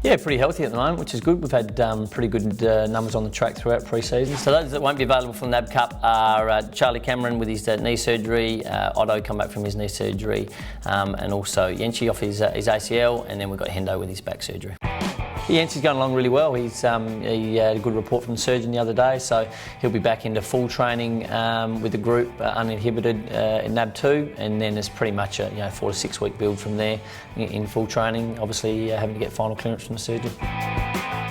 Yeah, pretty healthy at the moment, which is good. We've had pretty good numbers on the track throughout pre-season. So those that won't be available from the NAB Cup are Charlie Cameron with his knee surgery, Otto come back from his knee surgery, and also Yenchi off his ACL, and then we've got Hendo with his back surgery. Yenchi's going along really well. He had a good report from the surgeon the other day, so he'll be back into full training with the group uninhibited in NAB 2, and then it's pretty much a 4 to 6 week build from there in full training, obviously having to get final clearance from the surgeon.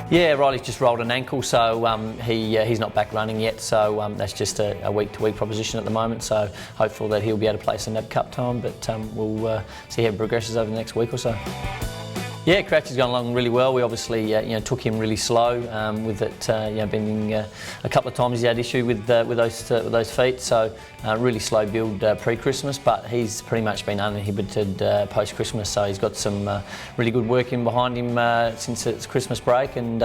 Yeah, Riley's just rolled an ankle, so he's not back running yet, so that's just a week-to-week proposition at the moment, so hopeful that he'll be able to play some NAB Cup time, but we'll see how it progresses over the next week or so. Yeah, Crouchy's gone along really well. We obviously took him really slow with it bending a couple of times. He had issue with those feet, so really slow build pre-Christmas, but he's pretty much been uninhibited post-Christmas, so he's got some really good work in behind him since its Christmas break, and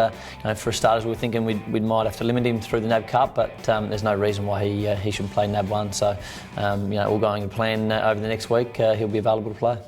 for starters we were thinking we might have to limit him through the NAB Cup, but there's no reason why he shouldn't play NAB 1, so all going to plan over the next week, he'll be available to play.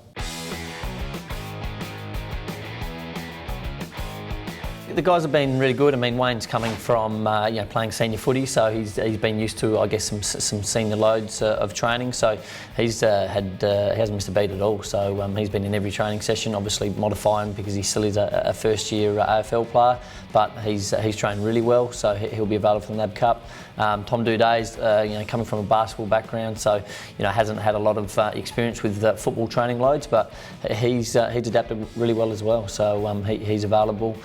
The guys have been really good. I mean, Wayne's coming from playing senior footy, so he's been used to, I guess, some senior loads of training. So he hasn't missed a beat at all. So he's been in every training session, obviously modifying because he still is a first-year AFL player, but he's trained really well. So he'll be available for the NAB Cup. Tom Duday's coming from a basketball background, so hasn't had a lot of experience with football training loads, but he's adapted really well as well. So he's available.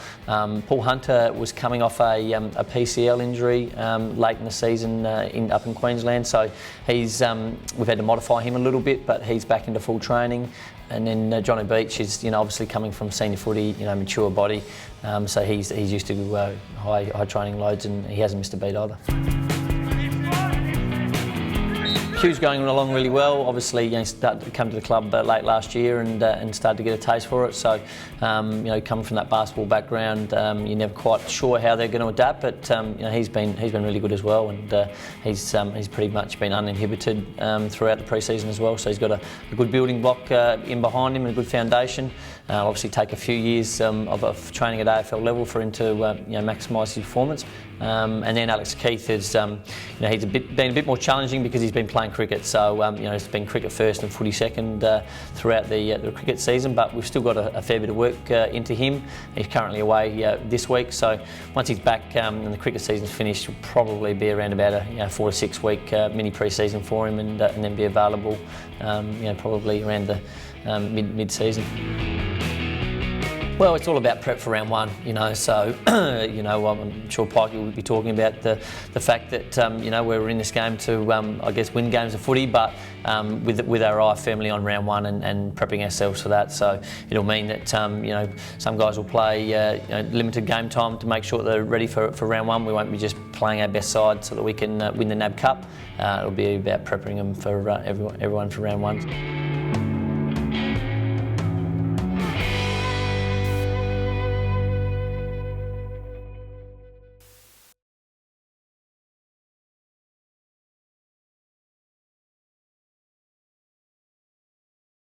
Paul Hunter was coming off a PCL injury late in the season up in Queensland, so we've had to modify him a little bit, but he's back into full training. And then Johnny Beach is obviously coming from senior footy, mature body, so he's used to high training loads, and he hasn't missed a beat either. Q's going along really well. Obviously, started to come to the club late last year and started to get a taste for it. So, coming from that basketball background, you're never quite sure how they're going to adapt. But he's been really good as well, and he's pretty much been uninhibited throughout the pre-season as well. So he's got a good building block in behind him and a good foundation. Obviously, take a few years of training at AFL level for him to maximise his performance. And then Alex Keith is, he's been a bit more challenging because he's been playing cricket. So it's been cricket first and footy second throughout the cricket season. But we've still got a fair bit of work into him. He's currently away this week. So once he's back and the cricket season's finished, will probably be around about a 4 to 6 week mini pre-season for him, and then be available probably around the mid-season. Well, it's all about prep for round 1, so, I'm sure Pikey will be talking about the fact that, we're in this game to, I guess, win games of footy, but with our eye firmly on round 1 and prepping ourselves for that. So it'll mean that, some guys will play, limited game time to make sure they're ready for round 1. We won't be just playing our best side so that we can win the NAB Cup. It'll be about prepping them for everyone for round 1.